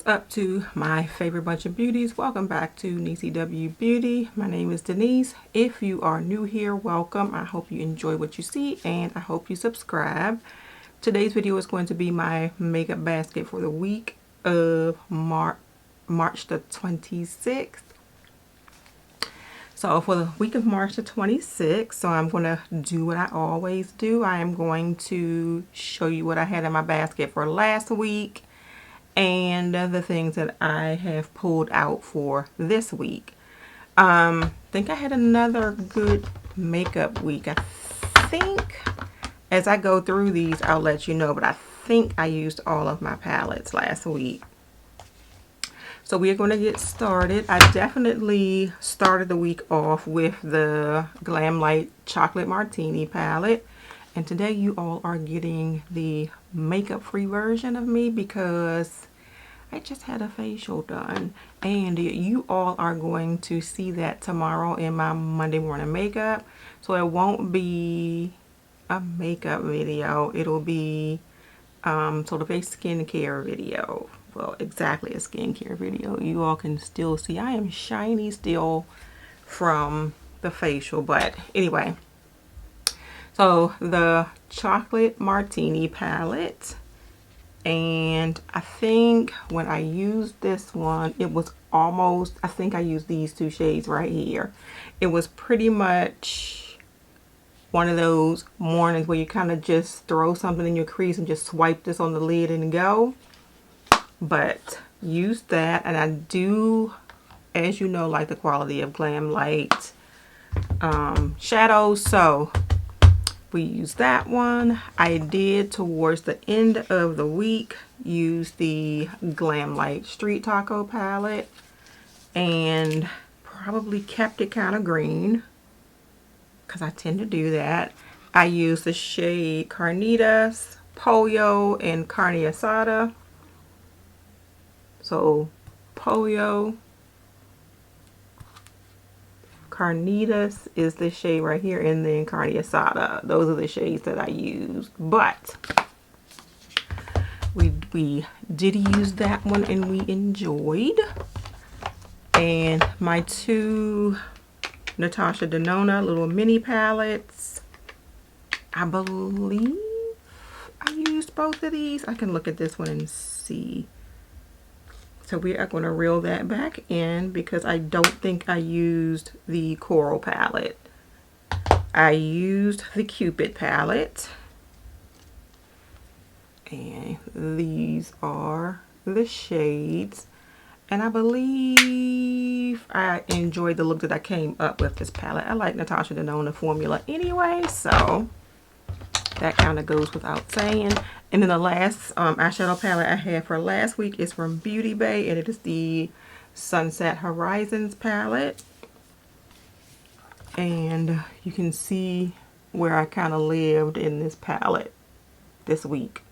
up to my favorite bunch of beauties? Welcome back to Niecy W Beauty. My name is Denise. If you are new here, welcome. I hope you enjoy what you see and I hope you subscribe. Today's video is going to be my makeup basket for the week of March the 26th. So for the week of March the 26th, so I'm going to do what I always do. I am going to show you what I had in my basket for last week and the things that I have pulled out for this week. I think I had another good makeup week. I think as I go through these, I'll let you know, but I think I used all of my palettes last week. So we're going to get started. I definitely started the week off with the Glam Light Chocolate Martini palette. And today you all are getting the makeup free version of me because I just had a facial done. And you all are going to see that tomorrow in my Monday morning makeup. So it won't be a makeup video. It'll be sort of a skincare video. Well, exactly a skincare video. You all can still see I am shiny still from the facial. But anyway, so the Chocolate Martini palette. And I think when I used this one, it was almost, I think I used these two shades right here. It was pretty much one of those mornings where you kind of just throw something in your crease and just swipe this on the lid and go. But use that, and I do, as you know, like the quality of Glam Light shadows, so we use that one. I did towards the end of the week use the Glam Light Street Taco palette and probably kept it kind of green because I tend to do that. I used the shade Carnitas, Pollo, and Carne Asada. So Pollo, Carnitas is this shade right here, and then Carne Asada. Those are the shades that I used. But we did use that one and we enjoyed. And my two Natasha Denona little mini palettes, I believe I used both of these. I can look at this one and see. So we are going to reel that back in because I don't think I used the Coral palette. I used the Cupid palette. And these are the shades. And I believe I enjoyed the look that I came up with this palette. I like Natasha Denona formula anyway, so that kind of goes without saying. And then the last eyeshadow palette I had for last week is from Beauty Bay, and it is the Sunset Horizons palette. And you can see where I kind of lived in this palette this week.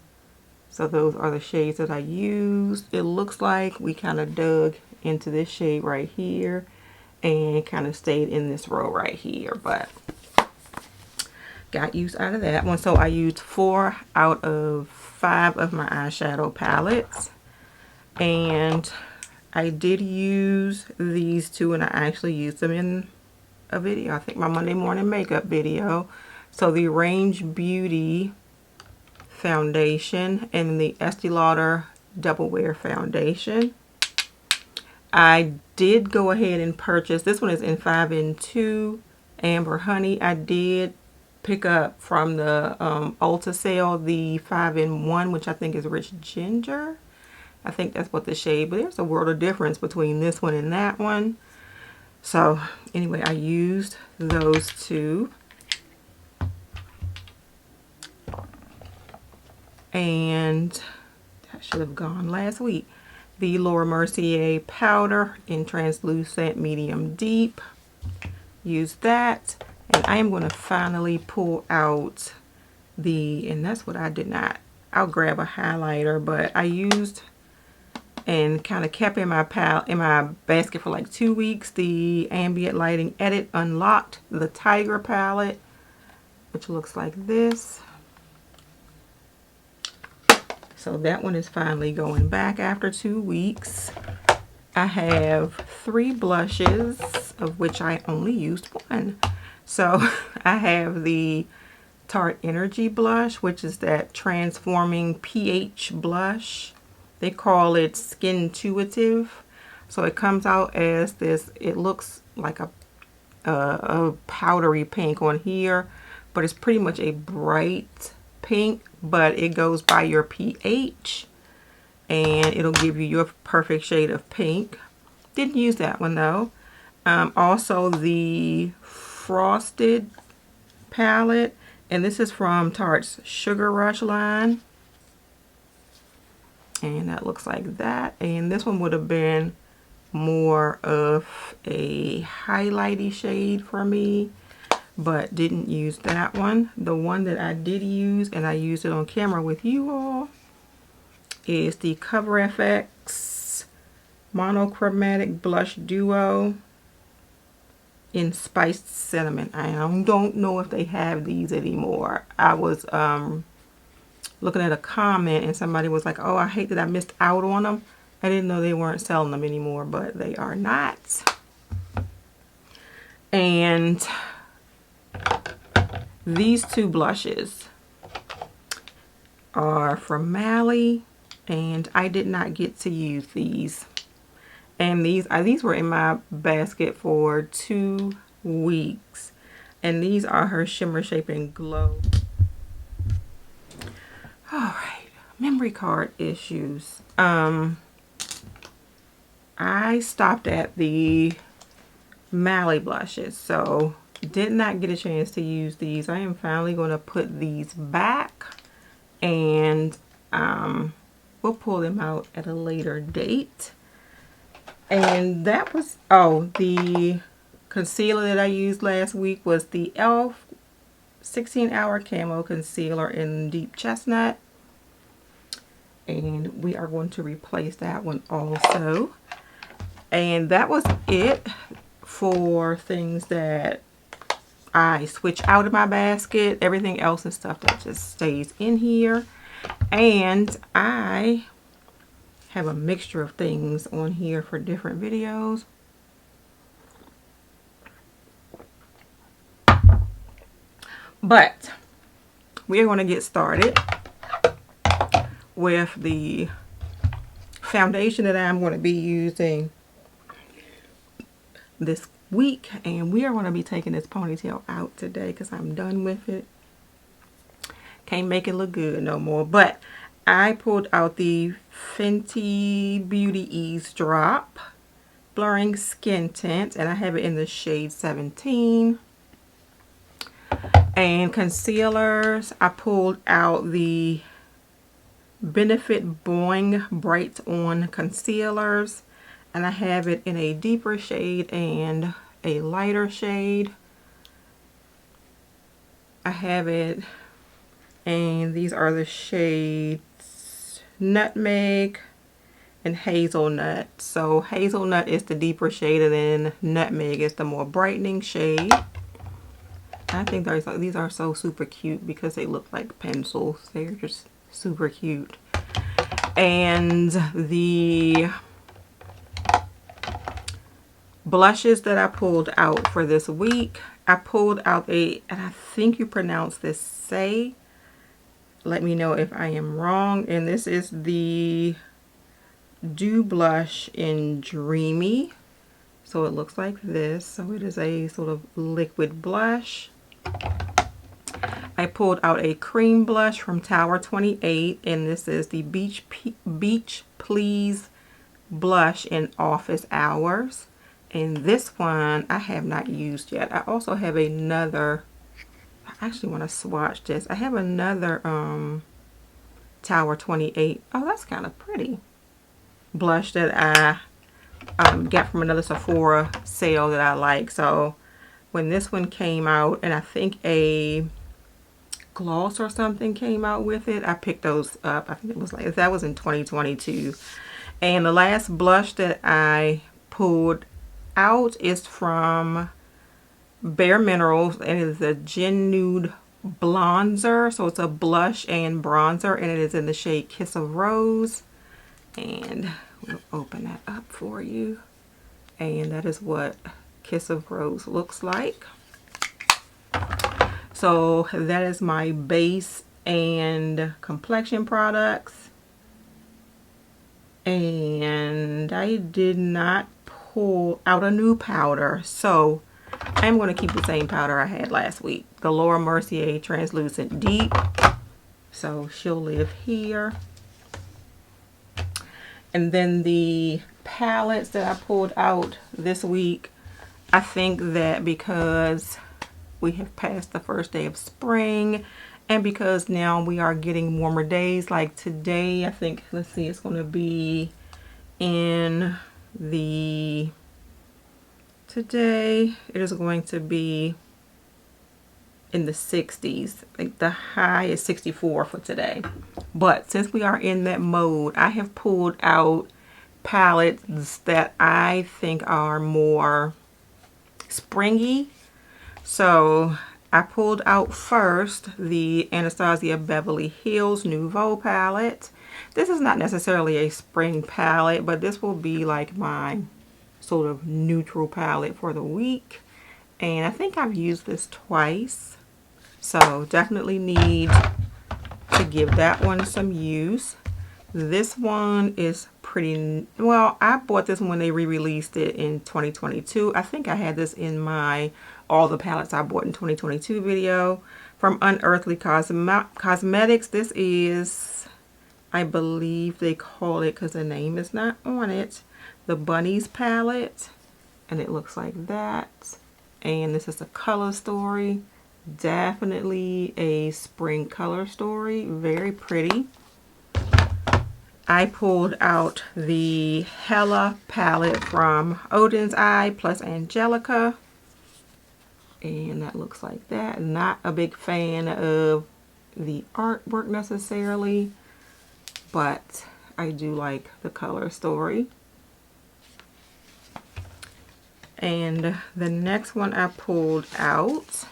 So those are the shades that I used. It looks like we kind of dug into this shade right here and kind of stayed in this row right here, but got use out of that one. So I used 4 out of 5 of my eyeshadow palettes, and I did use these two, and I actually used them in a video, I think my Monday morning makeup video. So the Range Beauty foundation and the Estee Lauder Double Wear foundation. I did go ahead and purchase, this one is in 5 in 2 Amber Honey. I did pick up from the Ulta sale the 5 in 1, which I think is Rich Ginger. I think that's what the shade, but there's a world of difference between this one and that one. So anyway, I used those two. And that should have gone last week. The Laura Mercier powder in translucent medium deep. Use that. And I am going to finally pull out the, and that's what I did not, I'll grab a highlighter, but I used and kind of kept in my basket for like 2 weeks the Ambient Lighting Edit Unlocked, the Tiger palette, which looks like this. So that one is finally going back after 2 weeks. I have 3 blushes, of which I only used 1. So I have the Tarte Energy blush, which is that transforming pH blush. They call it Skin Intuitive. So it comes out as this, it looks like a powdery pink on here, but it's pretty much a bright pink, but it goes by your pH and it'll give you your perfect shade of pink. Didn't use that one though. Also the Frosted palette, and this is from Tarte's Sugar Rush line, and that looks like that. And this one would have been more of a highlighty shade for me, but didn't use that one. The one that I did use, and I used it on camera with you all, is the Cover FX Monochromatic Blush Duo in Spiced Cinnamon. I don't know if they have these anymore. I was looking at a comment and somebody was like, oh, I hate that I missed out on them. I didn't know they weren't selling them anymore, but they are not. And these 2 blushes are from Mally, and I did not get to use these. And these were in my basket for 2 weeks. And these are her Shimmer, Shape, and Glow. Alright, memory card issues. I stopped at the Mally blushes, so did not get a chance to use these. I am finally going to put these back, and we'll pull them out at a later date. And that was, oh, the concealer that I used last week was the e.l.f. 16-Hour Camo Concealer in Deep Chestnut. And we are going to replace that one also. And that was it for things that I switch out of my basket. Everything else is stuff that just stays in here. And I have a mixture of things on here for different videos. But we are going to get started with the foundation that I'm going to be using this week, and we are going to be taking this ponytail out today because I'm done with it. Can't make it look good no more. But I pulled out the Fenty Beauty Eavesdrop Blurring Skin Tint, and I have it in the shade 17. And concealers, I pulled out the Benefit Boing Bright On concealers, and I have it in a deeper shade and a lighter shade. I have it, and these are the shades Nutmeg and Hazelnut. So Hazelnut is the deeper shade, and then Nutmeg is the more brightening shade. I think these are so super cute because they look like pencils. They're just super cute. And the blushes that I pulled out for this week, I pulled out and I think you pronounce this Say. Let me know if I am wrong. And this is the Dew Blush in Dreamy. So it looks like this. So it is a sort of liquid blush. I pulled out a cream blush from Tower 28, and this is the Beach Please blush in Office Hours. And this one I have not used yet. I also have another, I actually want to swatch this. I have another Tower 28. Oh, that's kind of pretty. Blush that I got from another Sephora sale that I like. So when this one came out, and I think a gloss or something came out with it, I picked those up. I think it was like, that was in 2022. And the last blush that I pulled out is from Bare Minerals, and it is the Gen Nude bronzer. So it's a blush and bronzer, and it is in the shade Kiss of Rose. And we'll open that up for you. And that is what Kiss of Rose looks like. So that is my base and complexion products. And I did not pull out a new powder, so I'm going to keep the same powder I had last week, the Laura Mercier Translucent Deep. So she'll live here. And then the palettes that I pulled out this week, I think that because we have passed the first day of spring, and because now we are getting warmer days, like today, I think, let's see, it's going to be in the, today it is going to be in the 60s. I think the high is 64 for today. But since we are in that mode, I have pulled out palettes that I think are more springy. So I pulled out first the Anastasia Beverly Hills Nouveau palette. This is not necessarily a spring palette, but this will be like my sort of neutral palette for the week. And I think I've used this twice. So definitely need to give that one some use. This one is pretty, well, I bought this one when they re-released it in 2022. I think I had this in my all the palettes I bought in 2022 video from Unearthly Cosmetics. This is, I believe they call it, because the name is not on it, the Bunnies palette, and it looks like that. And this is a color story, definitely a spring color story, very pretty. I pulled out the Hella palette from Odin's Eye plus Angelica, and that looks like that. Not a big fan of the artwork necessarily, but I do like the color story. And the next one I pulled out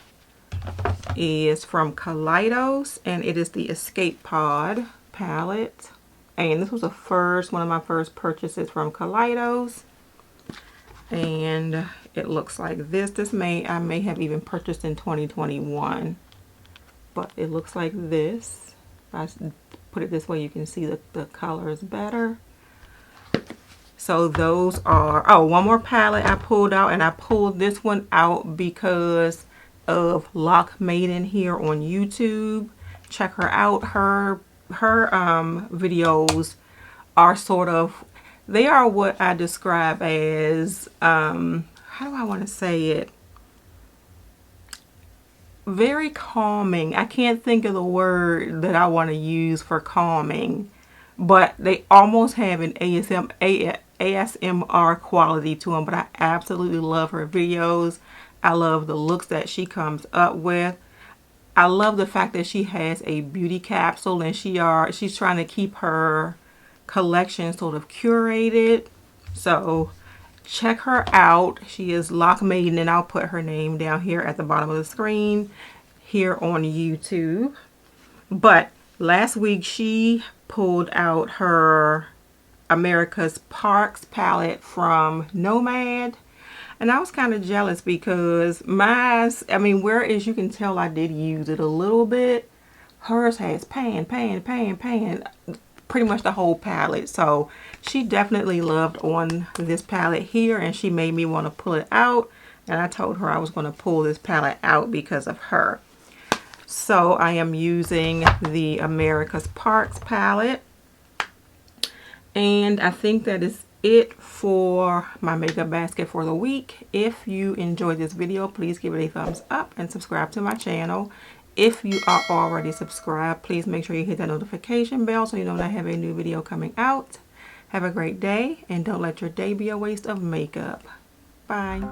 is from Kaleidos, and it is the Escape Pod palette. And this was one of my first purchases from Kaleidos. And it looks like this. I may have even purchased in 2021. But it looks like this. If I put it this way, you can see the colors better. So those are, oh, one more palette I pulled out, and I pulled this one out because of Lock Maiden here on YouTube. Check her out. Her videos are sort of, they are what I describe as, how do I want to say it? Very calming. I can't think of the word that I want to use for calming, but they almost have an ASMR quality to them, but I absolutely love her videos. I love the looks that she comes up with. I love the fact that she has a beauty capsule, and she's trying to keep her collection sort of curated. So check her out. She is Lock Maiden, and I'll put her name down here at the bottom of the screen here on YouTube. But last week she pulled out her America's Parks palette from Nomad. And I was kind of jealous because whereas you can tell I did use it a little bit, hers has pan, pretty much the whole palette. So she definitely loved on this palette here, and she made me want to pull it out. And I told her I was going to pull this palette out because of her. So I am using the America's Parks palette. And I think that is it for my makeup basket for the week. If you enjoyed this video, please give it a thumbs up and subscribe to my channel. If you are already subscribed, please make sure you hit that notification bell so you know when I have a new video coming out. Have a great day, and don't let your day be a waste of makeup. Bye.